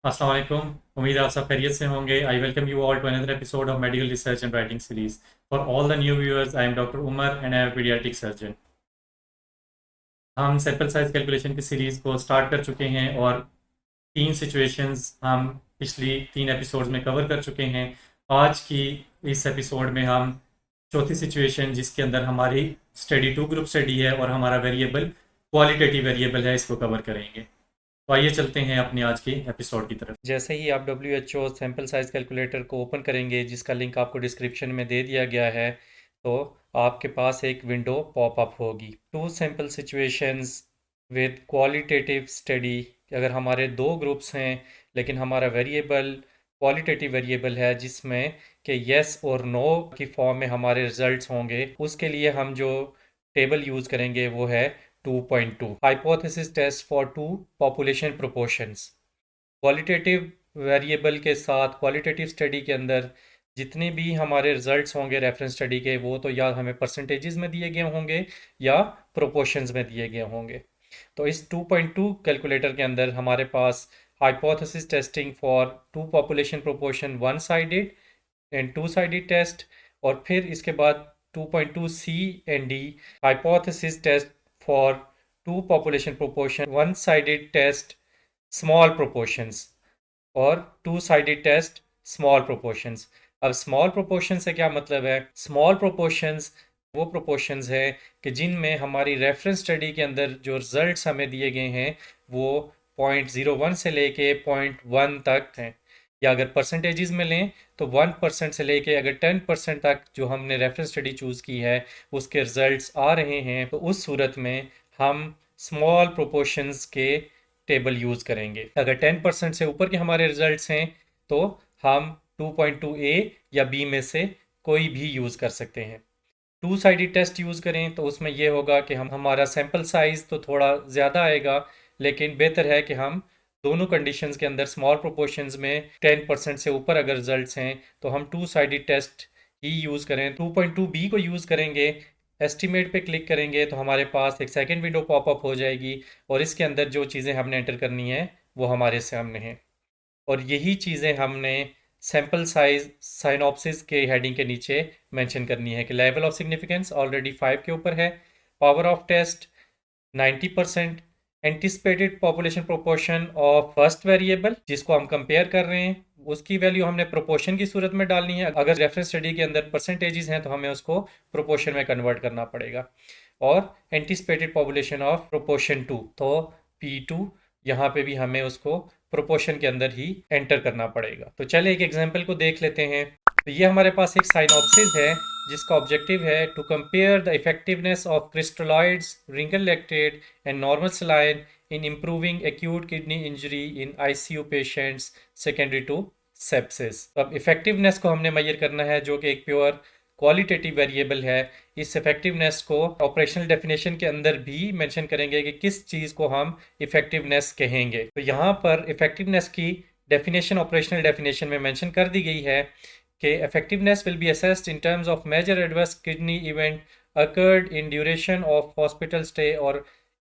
अस्सलाम वालेकुम। उम्मीद है आप सब खैरियत से होंगे। I welcome you all to another episode of medical research and writing series. For all the new viewers, I am doctor Umar and I am paediatric surgeon. हम सैंपल साइज कैलकुलेशन की सीरीज को स्टार्ट कर चुके हैं और तीन situations हम पिछली तीन एपिसोड्स में कवर कर चुके हैं। आज की इस एपिसोड में हम चौथी सिचुएशन, जिसके अंदर हमारी स्टडी टू ग्रुप स्टडी है और हमारा वेरिएबल क्वालिटेटिव वेरिएबल है, इसको कवर करेंगे। तो आइए चलते हैं अपनी आज की एपिसोड की तरफ। जैसे ही आप WHO सैंपल साइज कैलकुलेटर को ओपन करेंगे, जिसका लिंक आपको डिस्क्रिप्शन में दे दिया गया है, तो आपके पास एक विंडो पॉपअप होगी। Two sample situations with qualitative study. अगर हमारे दो ग्रुप्स हैं लेकिन हमारा वेरिएबल क्वालिटेटिव वेरिएबल है, जिसमें कि येस और नो की फॉर्म में हमारे रिजल्ट्स होंगे, उसके लिए हम जो टेबल यूज़ करेंगे वो है 2.2 hypothesis test for two population proportions. Qualitative variable के साथ क्वालिटेटिव स्टडी के अंदर जितने भी हमारे रिजल्ट्स होंगे रेफरेंस स्टडी के, वो तो या हमें परसेंटेजेस में दिए गए होंगे या प्रोपोर्शंस में दिए गए होंगे। तो इस 2.2 कैलकुलेटर के अंदर हमारे पास hypothesis testing for two population proportion one sided and two sided test, और फिर इसके बाद 2.2 C and D hypothesis test for two population proportion one sided test small proportions, और two sided test small proportions. अब small proportion से क्या मतलब है? स्मॉल प्रोपोर्शंस वो प्रोपोर्शंस है कि जिनमें हमारी रेफरेंस स्टडी के अंदर जो रिजल्ट्स हमें दिए गए हैं वो 0.01 से लेके 0.1 तक हैं, या अगर परसेंटेजेस में लें तो 1% से लेके अगर 10% तक जो हमने रेफरेंस स्टडी चूज़ की है उसके रिजल्ट्स आ रहे हैं, तो उस सूरत में हम स्मॉल प्रोपोर्शंस के टेबल यूज़ करेंगे। अगर 10% से ऊपर के हमारे रिजल्ट्स हैं तो हम 2.2 ए या बी में से कोई भी यूज़ कर सकते हैं। टू साइडेड टेस्ट यूज़ करें तो उसमें यह होगा कि हम हमारा सैंपल साइज़ तो थोड़ा ज़्यादा आएगा, लेकिन बेहतर है कि हम दोनों कंडीशंस के अंदर स्मॉल प्रोपोर्शंस में 10% से ऊपर अगर रिजल्ट्स हैं तो हम to sided test he use करें। 2.2 बी को यूज़ करेंगे, एस्टिमेट पे क्लिक करेंगे तो हमारे पास एक सेकंड विंडो पॉपअप हो जाएगी और इसके अंदर जो चीज़ें हमने एंटर करनी है वो हमारे सामने हैं, और यही चीज़ें हमने सैंपल साइज साइनॉप्सिस के हेडिंग के नीचे मेंशन करनी है कि लेवल ऑफ सिग्निफिकेंस ऑलरेडी 5 के ऊपर है, power of test 90%, anticipated population proportion of first variable जिसको हम कंपेयर कर रहे हैं उसकी वैल्यू हमने प्रोपोर्शन की सूरत में डालनी है। अगर रेफरेंस स्टडी के अंदर परसेंटेजेस हैं तो हमें उसको प्रोपोर्शन में कन्वर्ट करना पड़ेगा, और anticipated population of proportion two, तो P2 यहाँ पे भी हमें उसको प्रोपोर्शन के अंदर ही एंटर करना पड़ेगा। तो चले एक एग्जांपल को देख लेते हैं। तो ये हमारे पास एक साइनॉप्सिस है जिसका ऑब्जेक्टिव है to compare the effectiveness of crystalloids, ringer lactate and normal saline in improving acute kidney injury in ICU patients secondary to sepsis. अब इफेक्टिवनेस को हमने मेजर करना है जो कि एक प्योर क्वालिटेटिव वेरिएबल है। इस इफेक्टिवनेस को ऑपरेशनल डेफिनेशन के अंदर भी मेंशन करेंगे कि किस चीज़ को हम इफेक्टिवनेस कहेंगे। तो यहाँ पर इफेक्टिवनेस की डेफिनेशन ऑपरेशनल डेफिनेशन में मेंशन कर दी गई है कि effectiveness will be assessed in terms of major adverse kidney event occurred in duration of hospital stay or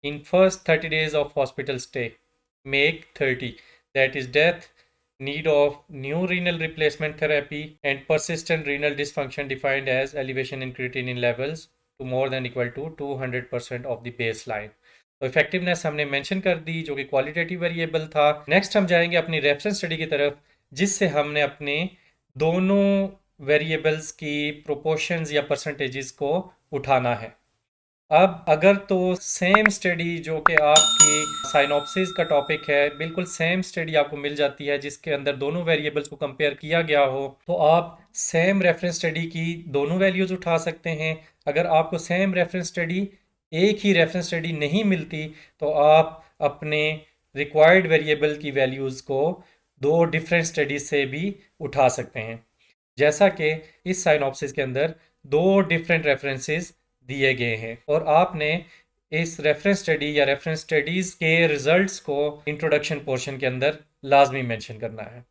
in first 30 days of hospital stay. Make 30, that is death, need of new renal replacement therapy and persistent renal dysfunction defined as elevation in creatinine levels to more than equal to 200% of the baseline. तो effectiveness हमने mention कर दी जो कि qualitative variable था। Next हम जाएंगे अपनी reference study की तरफ जिससे हमने अपने दोनों वेरिएबल्स की प्रोपोर्शंस या परसेंटेजेस को उठाना है। अब अगर तो सेम स्टडी जो कि आपकी साइनॉप्सिस का टॉपिक है, बिल्कुल सेम स्टडी आपको मिल जाती है जिसके अंदर दोनों वेरिएबल्स को कंपेयर किया गया हो, तो आप सेम रेफरेंस स्टडी की दोनों वैल्यूज़ उठा सकते हैं। अगर आपको सेम रेफरेंस स्टडी एक ही रेफरेंस स्टडी नहीं मिलती तो आप अपने रिक्वायर्ड वेरिएबल की वैल्यूज़ को दो डिफरेंट स्टडीज से भी उठा सकते हैं, जैसा कि इस साइनॉप्सिस के अंदर दो डिफरेंट रेफरेंसेस दिए गए हैं, और आपने इस रेफरेंस स्टडी या रेफरेंस स्टडीज़ के रिजल्ट्स को इंट्रोडक्शन पोर्शन के अंदर लाजमी मेंशन करना है,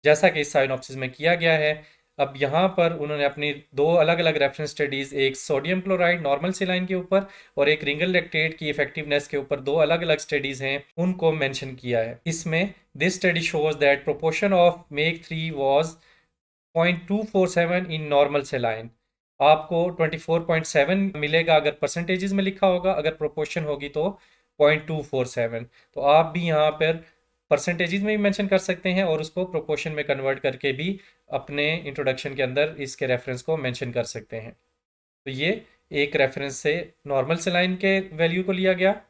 जैसा कि इस साइनॉप्सिस में किया गया है। अब यहाँ पर उन्होंने अपनी दो अलग अलग रेफरेंस स्टडीज़, एक सोडियम क्लोराइड नॉर्मल सेलाइन के ऊपर और एक रिंगल लैक्टेट की इफेक्टिवनेस के ऊपर दो अलग अलग स्टडीज़ हैं, उनको मेंशन किया है। इसमें this study shows that proportion of MAKE 3 was 0.247 in normal saline. आपको 24.7 मिलेगा अगर परसेंटेजेस में लिखा होगा, अगर प्रोपोर्शन होगी तो 0.247। तो आप भी यहाँ पर परसेंटेजेस में भी मेंशन कर सकते हैं और उसको प्रोपोर्शन में कन्वर्ट करके भी अपने इंट्रोडक्शन के अंदर इसके रेफरेंस को मेंशन कर सकते हैं। तो ये एक रेफरेंस से नॉर्मल सेलाइन के वैल्यू को लिया गया।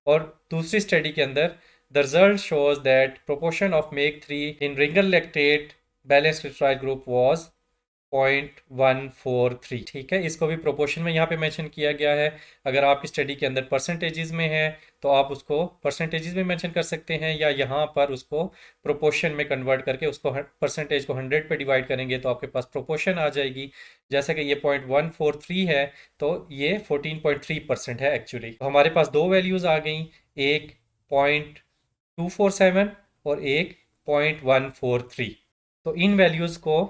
और दूसरी स्टडी के अंदर the result shows that proportion of MAKE 3 in ringer lactate balance trial group was 0.143। ठीक है, इसको भी प्रोपोर्शन में यहाँ पे मेंशन किया गया है। अगर आपकी स्टडी के अंदर परसेंटेजेस में है तो आप उसको परसेंटेजेस में मेंशन कर सकते हैं, या यहाँ पर उसको प्रोपोर्शन में कन्वर्ट करके उसको परसेंटेज को 100 पे डिवाइड करेंगे तो आपके पास प्रोपोर्शन आ जाएगी। जैसे कि ये 0.143 है तो ये 14.3% है एक्चुअली। तो हमारे पास दो वैल्यूज़ आ गई, एक 0.247 और एक 0.143। तो इन वैल्यूज़ को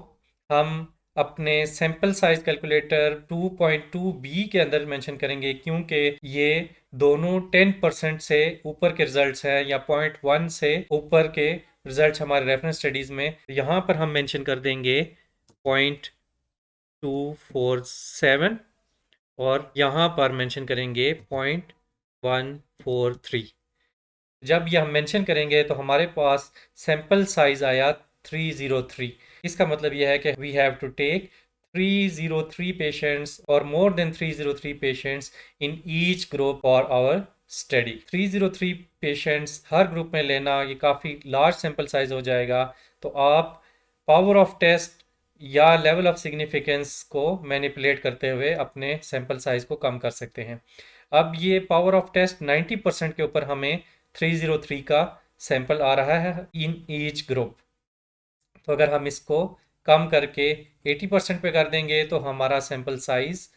हम अपने सैम्पल साइज कैलकुलेटर 2.2b के अंदर मेंशन करेंगे, क्योंकि ये दोनों 10% से ऊपर के रिजल्ट्स हैं या 0.1 से ऊपर के रिजल्ट्स हमारे रेफरेंस स्टडीज़ में। यहाँ पर हम मेंशन कर देंगे 0.247 और यहाँ पर मेंशन करेंगे 0.143। जब ये हम मेंशन करेंगे तो हमारे पास सैम्पल साइज आया 303। इसका मतलब यह है कि we have to take 303 patients or more than 303 patients in each group for our study. 303 patients हर ग्रुप में लेना ये काफ़ी लार्ज सैम्पल साइज हो जाएगा। तो आप पावर ऑफ टेस्ट या लेवल ऑफ सिग्निफिकेंस को मैनिपुलेट करते हुए अपने सैम्पल साइज को कम कर सकते हैं। अब ये पावर ऑफ टेस्ट 90% के ऊपर हमें 303 का सैंपल आ रहा है इन ईच ग्रुप। तो अगर हम इसको कम करके 80% पे कर देंगे तो हमारा sample size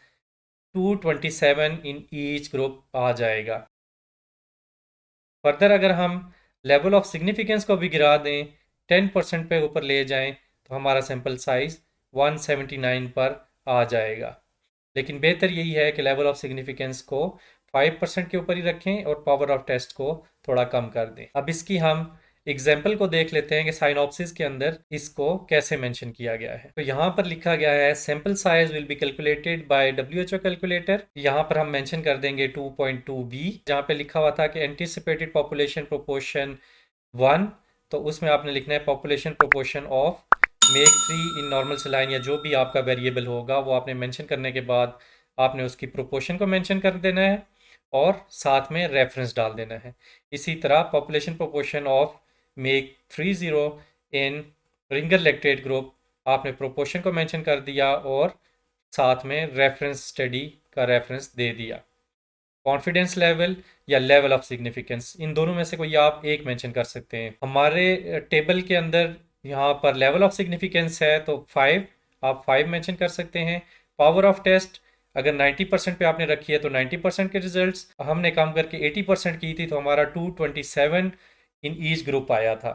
227 in each group आ जाएगा। फर्दर अगर हम लेवल ऑफ सिग्निफिकेंस को भी गिरा दें, 10% पे ऊपर ले जाएं, तो हमारा सैंपल साइज 179 पर आ जाएगा। लेकिन बेहतर यही है कि लेवल ऑफ सिग्निफिकेंस को 5% के ऊपर ही रखें और पावर ऑफ टेस्ट को थोड़ा कम कर दें। अब इसकी हम एग्जाम्पल को देख लेते हैं कि साइनॉप्सिस के अंदर इसको कैसे मेंशन किया गया है। तो यहाँ पर लिखा गया है sample size will be calculated by WHO calculator. यहाँ पर हम मेंशन कर देंगे 2.2b, जहाँ पे लिखा हुआ था कि एंटिसिपेटेड पॉपुलेशन प्रोपोर्शन 1, तो उसमें आपने लिखना है population proportion of MAKE 3 in normal saline, या जो भी आपका वेरिएबल होगा वो आपने मेंशन करने के बाद आपने उसकी प्रोपोर्शन को मेंशन कर देना है और साथ में रेफरेंस डाल देना है। इसी तरह population proportion of MAKE 30 in ringer lactate group, आपने प्रोपोर्शन को मेंशन कर दिया और साथ में रेफरेंस स्टडी का रेफरेंस दे दिया। कॉन्फिडेंस लेवल या लेवल ऑफ सिग्निफिकेंस, इन दोनों में से कोई आप एक मेंशन कर सकते हैं। हमारे टेबल के अंदर यहाँ पर लेवल ऑफ सिग्निफिकेंस है तो 5, आप 5 मेंशन कर सकते हैं। पावर ऑफ टेस्ट अगर 90% पे आपने रखी है तो 90% के रिजल्ट्स, हमने काम करके 80% की थी तो हमारा 227 इन ईच ग्रुप आया था।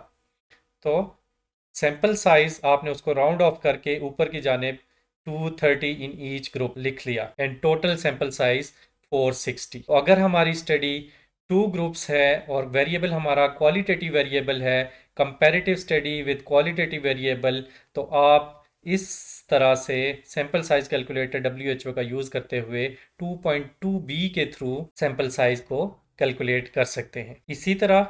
तो सैंपल साइज आपने उसको राउंड ऑफ करके ऊपर की जानिब 230 इन ईच ग्रुप लिख लिया एंड टोटल सैंपल साइज 460। तो अगर हमारी स्टडी 2 ग्रुप्स है और वेरिएबल हमारा क्वालिटेटिव वेरिएबल है, comparative study with qualitative variable, तो आप इस तरह से सैंपल साइज कैलकुलेटर WHO का यूज़ करते हुए 2.2b के थ्रू सैंपल साइज को कैलकुलेट कर सकते हैं। इसी तरह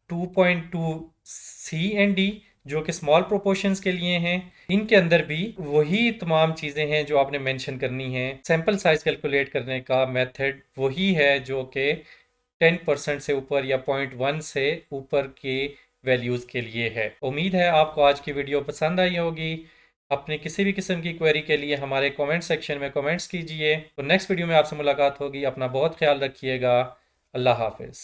2.2c एंड d जो कि स्मॉल प्रोपोर्शंस के लिए हैं, इनके अंदर भी वही तमाम चीज़ें हैं जो आपने मेंशन करनी है। सैंपल साइज कैलकुलेट करने का मेथड वही है जो कि 10% से ऊपर या 0.1 से ऊपर के वैल्यूज़ के लिए है। उम्मीद है आपको आज की वीडियो पसंद आई होगी। अपनी किसी भी किस्म की क्वेरी के लिए हमारे कमेंट सेक्शन में कमेंट्स कीजिए। तो नेक्स्ट वीडियो में आपसे मुलाकात होगी। अपना बहुत ख्याल रखिएगा। अल्लाह हाफिज़।